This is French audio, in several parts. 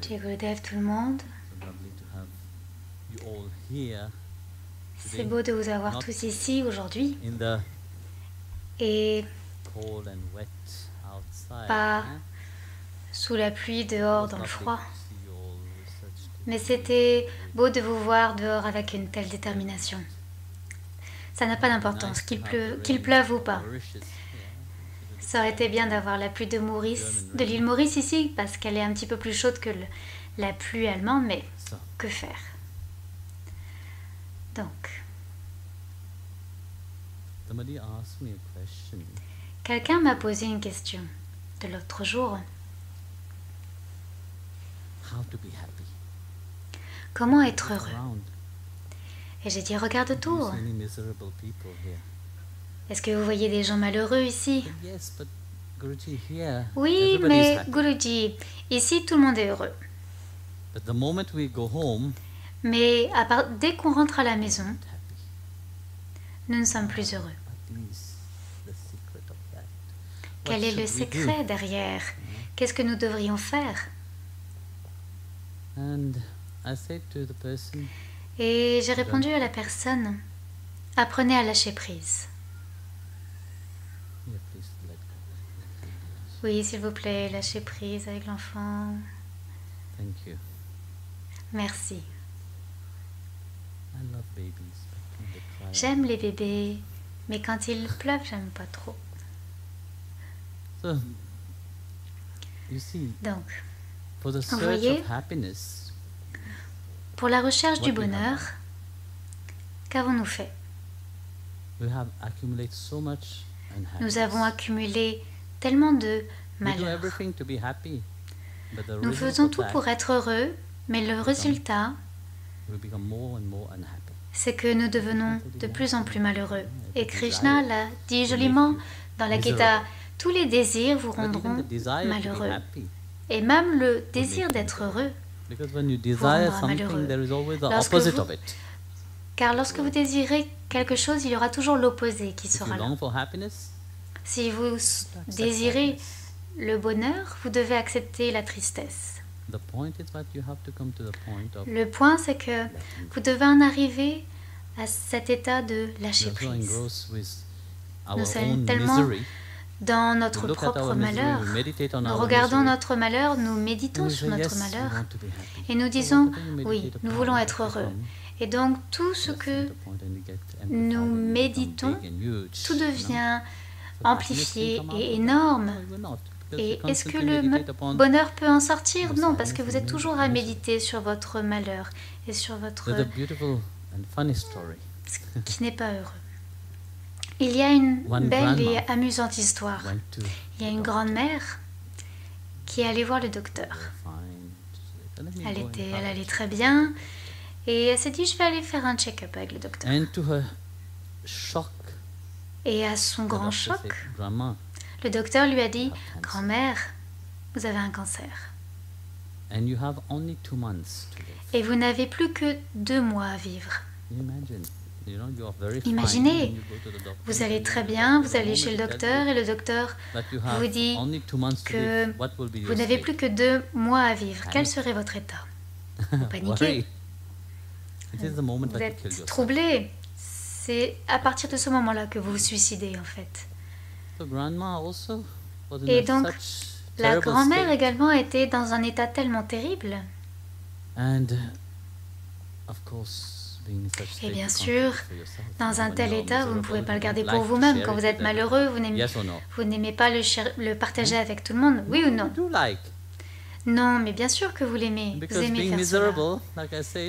Jai Gurudev, tout le monde. C'est beau de vous avoir tous ici aujourd'hui et pas sous la pluie dehors dans le froid. Mais c'était beau de vous voir dehors avec une telle détermination. Ça n'a pas d'importance, qu'il pleuve ou pas. Ça aurait été bien d'avoir la pluie de l'île Maurice ici, parce qu'elle est un petit peu plus chaude que la pluie allemande, mais que faire? Donc, quelqu'un m'a posé une question de l'autre jour. Comment être heureux? Et j'ai dit, regarde autour. Est-ce que vous voyez des gens malheureux ici? Oui, mais Guruji, ici tout le monde est heureux. Mais dès qu'on rentre à la maison, nous ne sommes plus heureux. Quel est le secret derrière? Qu'est-ce que nous devrions faire? Et j'ai répondu à la personne, apprenez à lâcher prise. Oui, s'il vous plaît, lâchez prise avec l'enfant. Merci. J'aime les bébés, mais quand ils pleuvent, j'aime pas trop. Donc, vous voyez, pour la recherche du bonheur, qu'avons-nous fait? Nous avons accumulé tellement de malheur. Nous faisons tout pour être heureux, mais le résultat, c'est que nous devenons de plus en plus malheureux. Et Krishna l'a dit joliment dans la Gita, tous les désirs vous rendront malheureux. Et même le désir d'être heureux vous rendra malheureux. Car lorsque vous désirez quelque chose, il y aura toujours l'opposé qui sera là. Si vous désirez le bonheur, vous devez accepter la tristesse. Le point, c'est que vous devez en arriver à cet état de lâcher prise. Nous sommes tellement dans notre propre malheur. Nous regardons notre malheur, nous méditons sur notre malheur et nous disons, oui, nous voulons être heureux. Et donc, tout ce que nous méditons, tout devient amplifié et énorme. Et est-ce que le bonheur peut en sortir? Non, parce que vous êtes toujours à méditer sur votre malheur et sur votre... qui n'est pas heureux. Il y a une belle et amusante histoire. Il y a une grand-mère qui est allée voir le docteur. Elle allait très bien et elle s'est dit, je vais aller faire un check-up avec le docteur. Et à son grand choc, le docteur lui a dit, grand-mère, vous avez un cancer. Et vous n'avez plus que 2 mois à vivre. Imaginez, vous allez très bien, vous allez chez le docteur et le docteur vous dit que vous n'avez plus que 2 mois à vivre. Quel serait votre état? Vous paniquez. Vous êtes troublé. C'est à partir de ce moment-là que vous vous suicidez en fait. Et donc, la grand-mère également était dans un état tellement terrible. Et bien sûr, dans un tel état, vous ne pouvez pas le garder pour vous-même. Quand vous êtes malheureux, vous n'aimez pas le partager avec tout le monde, oui ou non? Non, mais bien sûr que vous l'aimez. Vous aimez faire cela.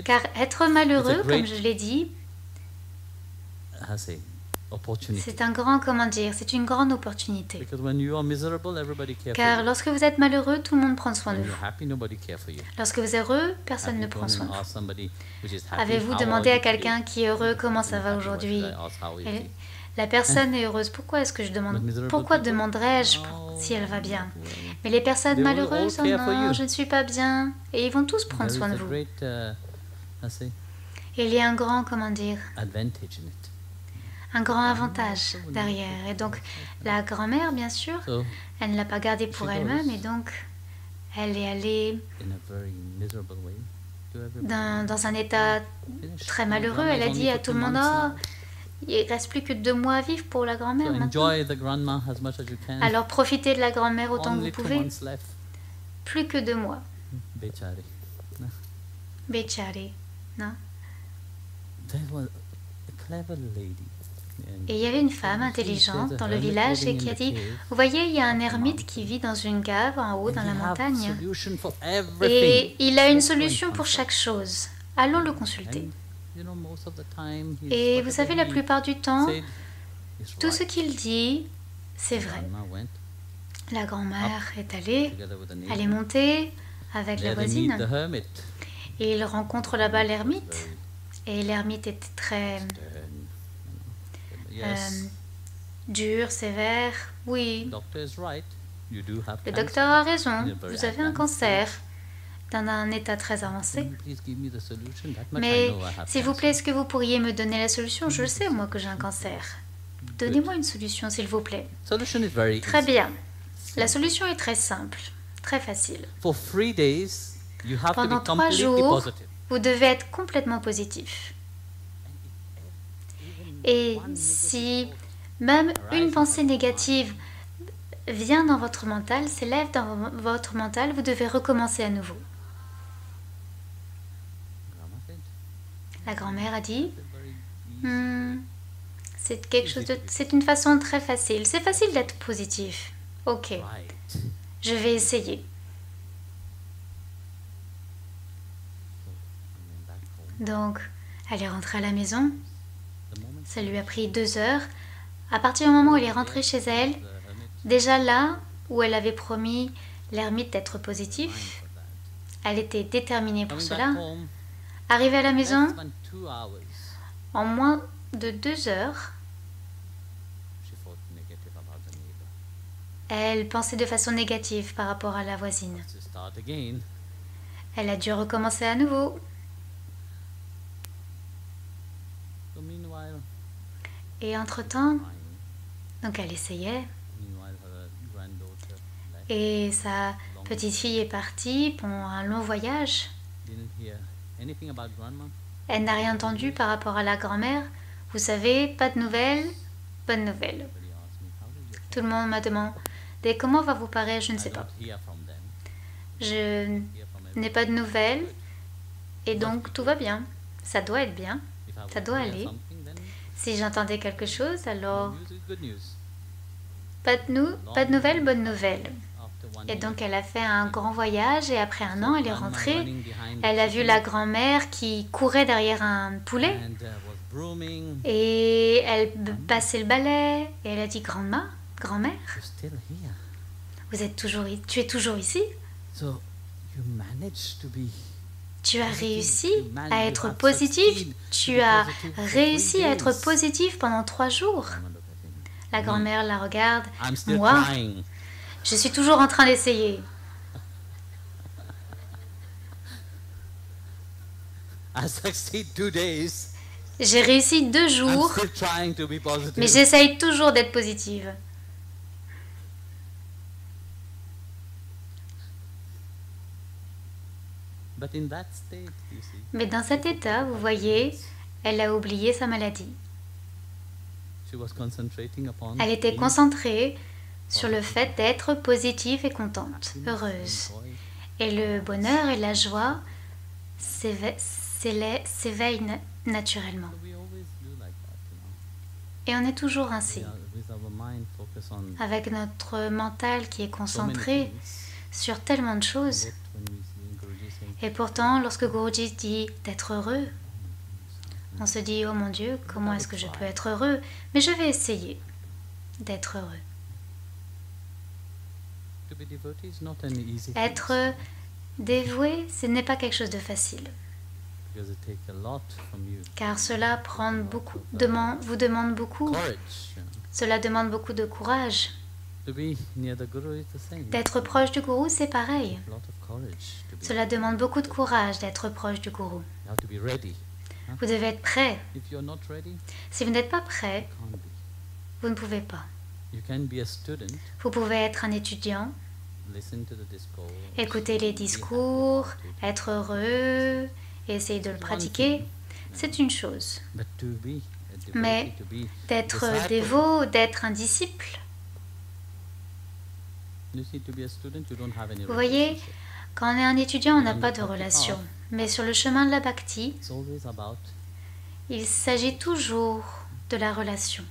Car être malheureux, comme je l'ai dit, c'est un grand, c'est une grande opportunité. Car lorsque vous êtes malheureux, tout le monde prend soin de vous. Lorsque vous êtes heureux, personne ne prend soin de vous. Avez-vous demandé à quelqu'un qui est heureux comment ça va aujourd'hui? La personne est heureuse. Pourquoi est-ce que je demande? Pourquoi demanderais-je si elle va bien? Mais les personnes malheureuses, oh non, je ne suis pas bien. Et ils vont tous prendre soin de vous. Et il y a un grand, un grand avantage derrière. Et donc, la grand-mère, bien sûr, elle ne l'a pas gardé pour elle-même. Et donc, Elle est allée dans un état très malheureux. Elle a dit à tout le monde, oh, il ne reste plus que 2 mois à vivre pour la grand-mère maintenant. Alors profitez de la grand-mère autant que vous pouvez. Plus que 2 mois. Béchari, non? Et il y avait une femme intelligente dans le village et qui a dit, vous voyez, il y a un ermite qui vit dans une cave en haut dans la montagne. Et il a une solution pour chaque chose. Allons le consulter. Et vous savez, la plupart du temps, tout ce qu'il dit, c'est vrai. La grand-mère est allée, elle est montée avec la voisine. Et il rencontre là-bas l'ermite. Et l'ermite était très dur, sévère. Oui, le docteur a raison. Vous avez un cancer dans un état très avancé. Mais s'il vous plaît, est-ce que vous pourriez me donner la solution? Je le sais, moi, que j'ai un cancer. Donnez-moi une solution, s'il vous plaît. Très bien. La solution est très simple, très facile. Pendant 3 jours, vous devez être complètement positif. Et si même une pensée négative vient dans votre mental, s'élève dans votre mental, vous devez recommencer à nouveau. La grand-mère a dit, c'est une façon très facile. C'est facile d'être positif. Ok, je vais essayer. Donc, elle est rentrée à la maison. Ça lui a pris 2 heures. À partir du moment où elle est rentrée chez elle, déjà là où elle avait promis l'ermite d'être positif, elle était déterminée pour cela. Arrivée à la maison, en moins de 2 heures, elle pensait de façon négative par rapport à la voisine. Elle a dû recommencer à nouveau. Et entre-temps, donc elle essayait. Et sa petite-fille est partie pour un long voyage. Elle n'a rien entendu par rapport à la grand-mère. Vous savez, pas de nouvelles, bonne nouvelle. Tout le monde m'a demandé comment va vous paraître, je ne sais pas. Je n'ai pas de nouvelles et donc tout va bien. Ça doit être bien, ça doit aller. Si j'entendais quelque chose, alors pas de nouvelles, bonne nouvelle. Et donc elle a fait un grand voyage et après 1 an, elle est rentrée. Elle a vu la grand-mère qui courait derrière un poulet et elle passait le balai et elle a dit grand-mère, tu es toujours ici? Tu as réussi à être positif. Tu as réussi à être positif pendant 3 jours. La grand-mère la regarde. Moi, je suis toujours en train d'essayer. J'ai réussi 2 jours, mais j'essaye toujours d'être positive. Mais dans cet état, vous voyez, elle a oublié sa maladie. Elle était concentrée sur le fait d'être positive et contente, heureuse. Et le bonheur et la joie s'éveillent naturellement. Et on est toujours ainsi, avec notre mental qui est concentré sur tellement de choses. Et pourtant, lorsque Guruji dit d'être heureux, on se dit, oh mon Dieu, comment est-ce que je peux être heureux? Mais je vais essayer d'être heureux. Être dévoué, ce n'est pas quelque chose de facile. Car cela vous demande beaucoup. Cela demande beaucoup de courage. D'être proche du gourou, c'est pareil. Cela demande beaucoup de courage d'être proche du gourou. Vous devez être prêt. Si vous n'êtes pas prêt, vous ne pouvez pas. Vous pouvez être un étudiant, Écouter les discours, être heureux, essayer de le pratiquer, c'est une chose. Mais d'être dévot, d'être un disciple, vous voyez, quand on est un étudiant, on n'a pas de relation. Mais sur le chemin de la bhakti, il s'agit toujours de la relation.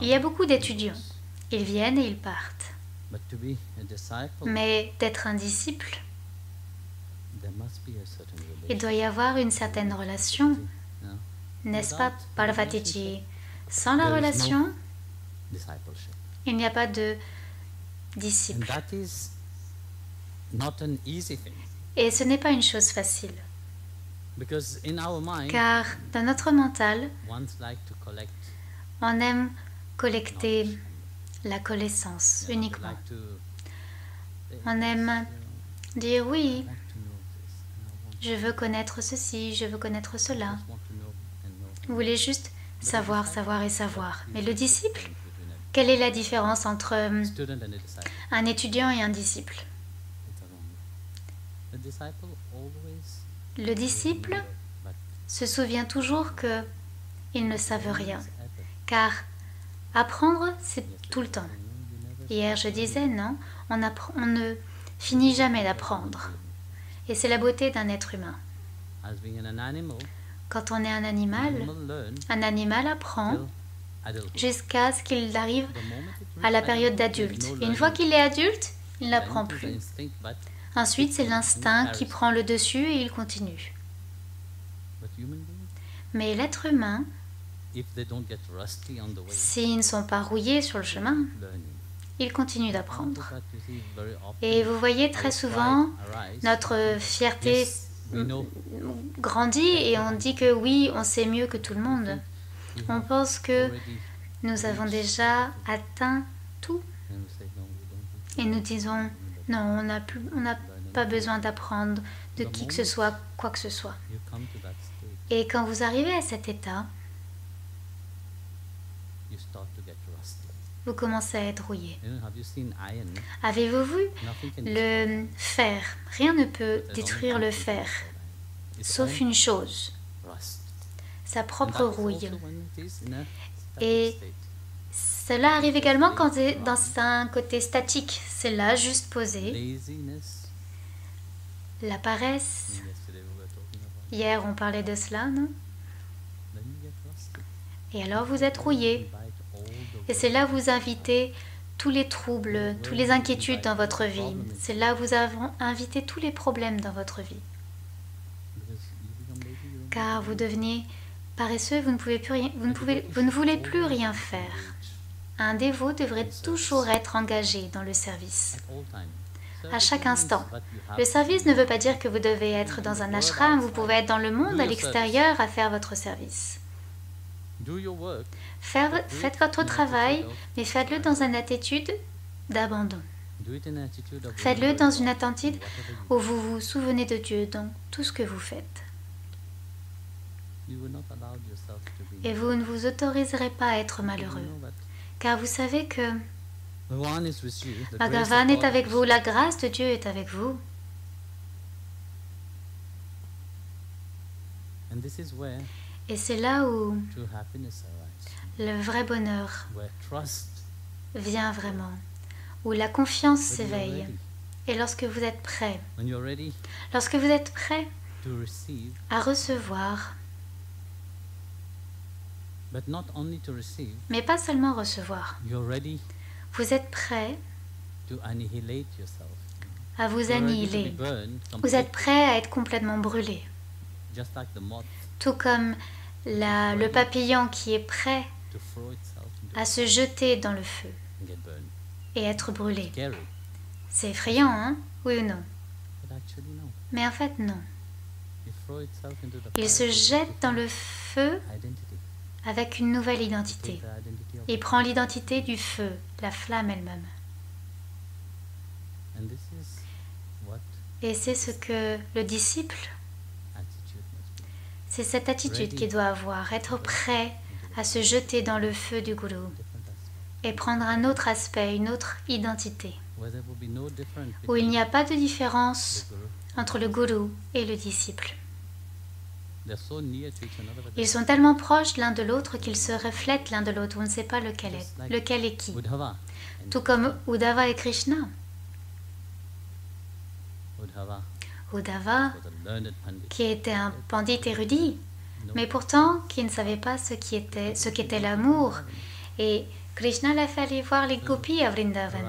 Il y a beaucoup d'étudiants. Ils viennent et ils partent. Mais d'être un disciple, il doit y avoir une certaine relation. N'est-ce pas, Parvatiji? Sans la relation, il n'y a pas de disciple. Et ce n'est pas une chose facile. Car dans notre mental, on aime collecter la connaissance uniquement. On aime dire oui, je veux connaître ceci, je veux connaître cela. Vous voulez juste savoir, savoir et savoir. Mais le disciple, quelle est la différence entre un étudiant et un disciple? Le disciple se souvient toujours qu'ils ne savent rien, car apprendre, c'est tout le temps. Hier, je disais, non, on ne finit jamais d'apprendre. Et c'est la beauté d'un être humain. Quand on est un animal apprend jusqu'à ce qu'il arrive à la période d'adulte. Et une fois qu'il est adulte, il n'apprend plus. Ensuite, c'est l'instinct qui prend le dessus et il continue. Mais l'être humain, s'ils ne sont pas rouillés sur le chemin, ils continuent d'apprendre. Et vous voyez très souvent, notre fierté grandit et on dit que oui, on sait mieux que tout le monde. On pense que nous avons déjà atteint tout. Et nous disons, non, on n'a pas besoin d'apprendre de qui que ce soit, quoi que ce soit. Et quand vous arrivez à cet état, vous commencez à être rouillé. Avez-vous vu le fer? Rien ne peut détruire le fer, sauf une chose, sa propre rouille. Et cela arrive également quand c'est dans un côté statique. C'est là, juste posé. La paresse. Hier, on parlait de cela, non? Et alors, vous êtes rouillé. Et c'est là que vous invitez tous les troubles, toutes les inquiétudes dans votre vie. C'est là que vous avez invité tous les problèmes dans votre vie. Car vous devenez paresseux, vous ne voulez plus rien faire. Un dévot devrait toujours être engagé dans le service, à chaque instant. Le service ne veut pas dire que vous devez être dans un ashram, vous pouvez être dans le monde, à l'extérieur, à faire votre service. Faites votre travail, mais faites-le dans une attitude d'abandon. Faites-le dans une attitude où vous vous souvenez de Dieu dans tout ce que vous faites. Et vous ne vous autoriserez pas à être malheureux. Car vous savez que Bhagavan est avec vous, la grâce de Dieu est avec vous. Et c'est là où le vrai bonheur vient vraiment, où la confiance s'éveille. Et lorsque vous êtes prêt à recevoir, mais pas seulement recevoir, vous êtes prêt à vous annihiler, vous êtes prêt à être complètement brûlé. Tout comme le papillon qui est prêt à se jeter dans le feu et être brûlé. C'est effrayant, hein? Oui ou non? Mais en fait, non. Il se jette dans le feu avec une nouvelle identité. Il prend l'identité du feu, la flamme elle-même. Et c'est ce que le disciple, c'est cette attitude qu'il doit avoir, être prêt à se jeter dans le feu du gourou et prendre un autre aspect, une autre identité, où il n'y a pas de différence entre le gourou et le disciple. Ils sont tellement proches l'un de l'autre qu'ils se reflètent l'un de l'autre. On ne sait pas lequel est qui. Tout comme Uddhava et Krishna. Uddhava, qui était un pandit érudit, mais pourtant qui ne savait pas ce qu'était l'amour. Et Krishna l'a fait aller voir les gopis à Vrindavan.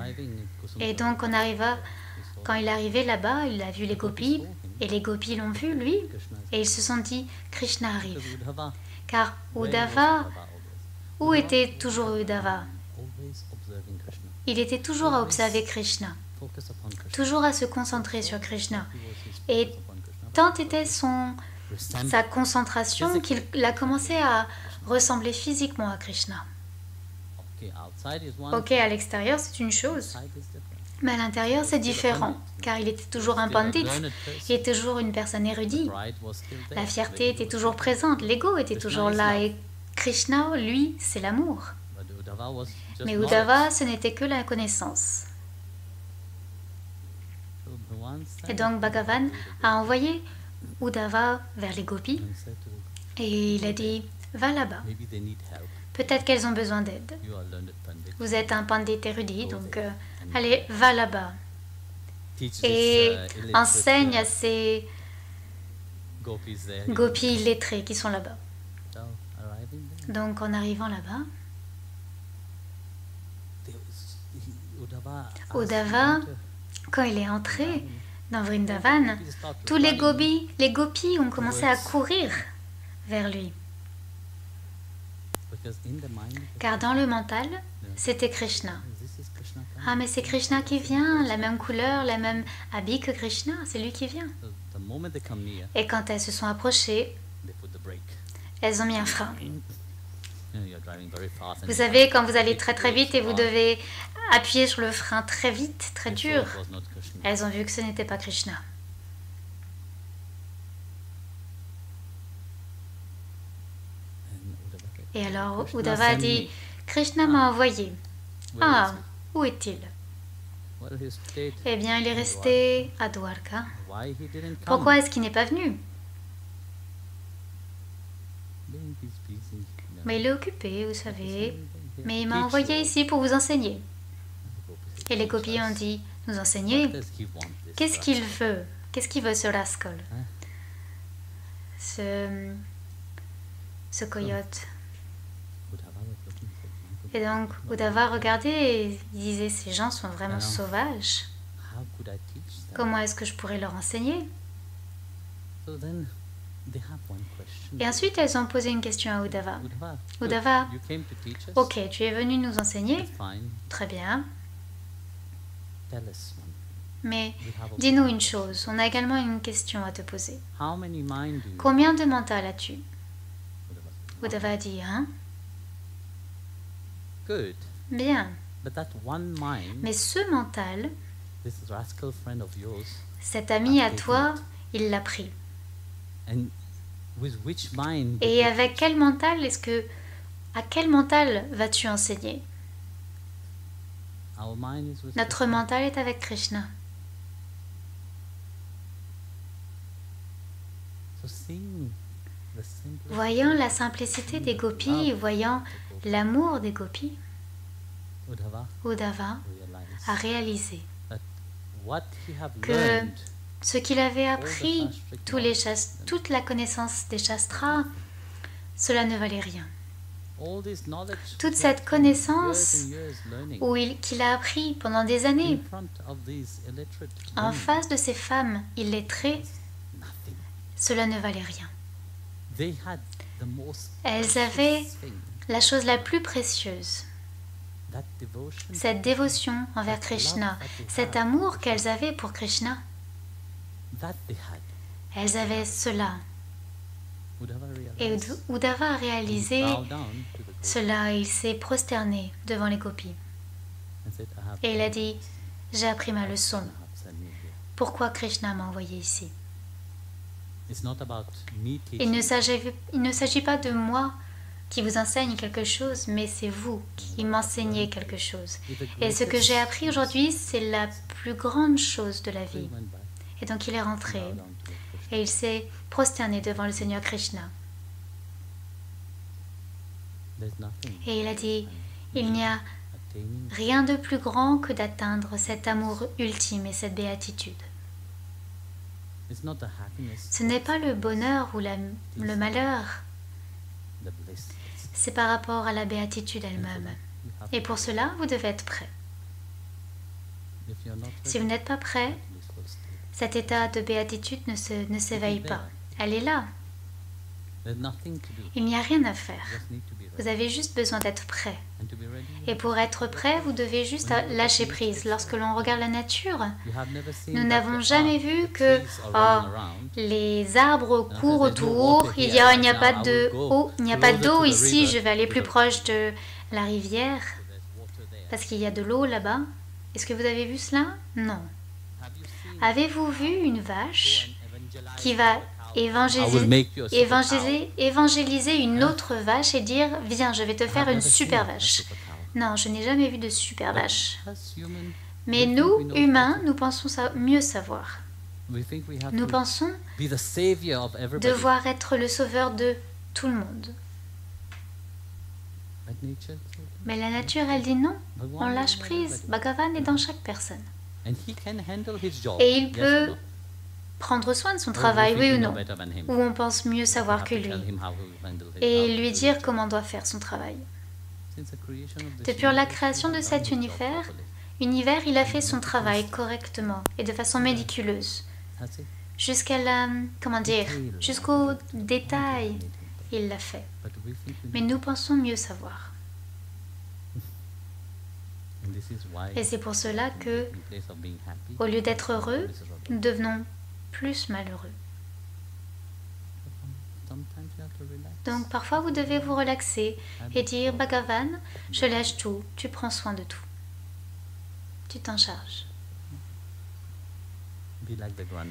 Et donc quand il est arrivé là-bas, il a vu les gopis, et les gopis l'ont vu, lui, et ils se sont dit, Krishna arrive. Car Uddhava, où était toujours Uddhava? Il était toujours à observer Krishna, toujours à se concentrer sur Krishna. Et tant était sa concentration qu'il a commencé à ressembler physiquement à Krishna. Ok, à l'extérieur c'est une chose, mais à l'intérieur c'est différent, car il était toujours un pandit, il était toujours une personne érudite. La fierté était toujours présente, l'ego était toujours là, et Krishna, lui, c'est l'amour. Mais Uddhava, ce n'était que la connaissance. Et donc Bhagavan a envoyé Uddhava vers les gopis, et il a dit, va là-bas. Peut-être qu'elles ont besoin d'aide. Vous êtes un pandit érudit, donc allez, va là-bas. Et enseigne à ces gopis lettrés qui sont là-bas. Donc en arrivant là-bas, Uddhava, quand il est entré dans Vrindavan, tous les gopis ont commencé à courir vers lui. Car dans le mental, c'était Krishna. Ah, mais c'est Krishna qui vient, la même couleur, la même habit que Krishna, c'est lui qui vient. Et quand elles se sont approchées, elles ont mis un frein. Vous savez, quand vous allez très très vite et vous devez appuyer sur le frein très vite, très dur, elles ont vu que ce n'était pas Krishna. Et alors Uddhava a dit, Krishna m'a envoyé. Ah, où est-il? Eh bien, il est resté à Dwarka. Pourquoi est-ce qu'il n'est pas venu? Mais il est occupé, vous savez. Mais il m'a envoyé ici pour vous enseigner. Et les gopis ont dit, nous enseigner? Qu'est-ce qu'il veut? Qu'est-ce qu'il veut, ce rascal? Ce coyote. Et donc, Uddhava regardait et il disait, ces gens sont vraiment sauvages. Comment est-ce que je pourrais leur enseigner? Et ensuite, elles ont posé une question à Uddhava. Uddhava, ok, tu es venu nous enseigner. Très bien. Mais dis-nous une chose, on a également une question à te poser. Combien de mental as-tu? Uddhava a dit, hein? Bien. Mais ce mental, cet ami à toi, il l'a pris. Et avec quel mental à quel mental vas-tu enseigner? Notre mental est avec Krishna. Voyant la simplicité des gopis, voyant l'amour des gopis, Uddhava a réalisé que ce qu'il avait appris, toute la connaissance des shastras, cela ne valait rien. Toute cette connaissance qu'il a appris pendant des années en face de ces femmes illettrées, cela ne valait rien. Elles avaient la chose la plus précieuse, cette dévotion envers Krishna, cet amour qu'elles avaient pour Krishna. Elles avaient cela. Et Uddhava a réalisé cela, il s'est prosterné devant les gopis. Et il a dit, j'ai appris ma leçon. Pourquoi Krishna m'a envoyé ici? Il ne s'agit pas de moi qui vous enseigne quelque chose, mais c'est vous qui m'enseignez quelque chose. Et ce que j'ai appris aujourd'hui, c'est la plus grande chose de la vie. Et donc il est rentré et il s'est prosterné devant le Seigneur Krishna. Et il a dit, il n'y a rien de plus grand que d'atteindre cet amour ultime et cette béatitude. Ce n'est pas le bonheur ou le malheur, c'est par rapport à la béatitude elle-même. Et pour cela, vous devez être prêt. Si vous n'êtes pas prêt, cet état de béatitude ne s'éveille pas. Elle est là. Il n'y a rien à faire. Vous avez juste besoin d'être prêt. Et pour être prêt, vous devez juste lâcher prise. Lorsque l'on regarde la nature, nous n'avons jamais vu que les arbres courent autour, il n'y a pas d'eau ici, je vais aller plus proche de la rivière parce qu'il y a de l'eau là-bas. Est-ce que vous avez vu cela? Non. Avez-vous vu une vache qui va évangéliser une autre vache et dire « Viens, je vais te faire une super vache ». Non, je n'ai jamais vu de super vache. Mais nous, humains, nous pensons mieux savoir. Nous pensons devoir être le sauveur de tout le monde. Mais la nature, elle dit non, on lâche prise. Bhagavan est dans chaque personne. Et il peut prendre soin de son travail, oui ou non, ou on pense mieux savoir que lui, et lui dire comment on doit faire son travail. Depuis la création de cet univers, il a fait son travail correctement et de façon méticuleuse, jusqu'au détail, il l'a fait. Mais nous pensons mieux savoir. Et c'est pour cela que, au lieu d'être heureux, nous devenons plus malheureux. Donc parfois vous devez vous relaxer et dire Bhagavan, je lâche tout, tu prends soin de tout. Tu t'en charges.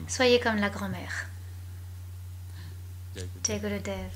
Soyez comme la grand-mère. Jai Gurudev.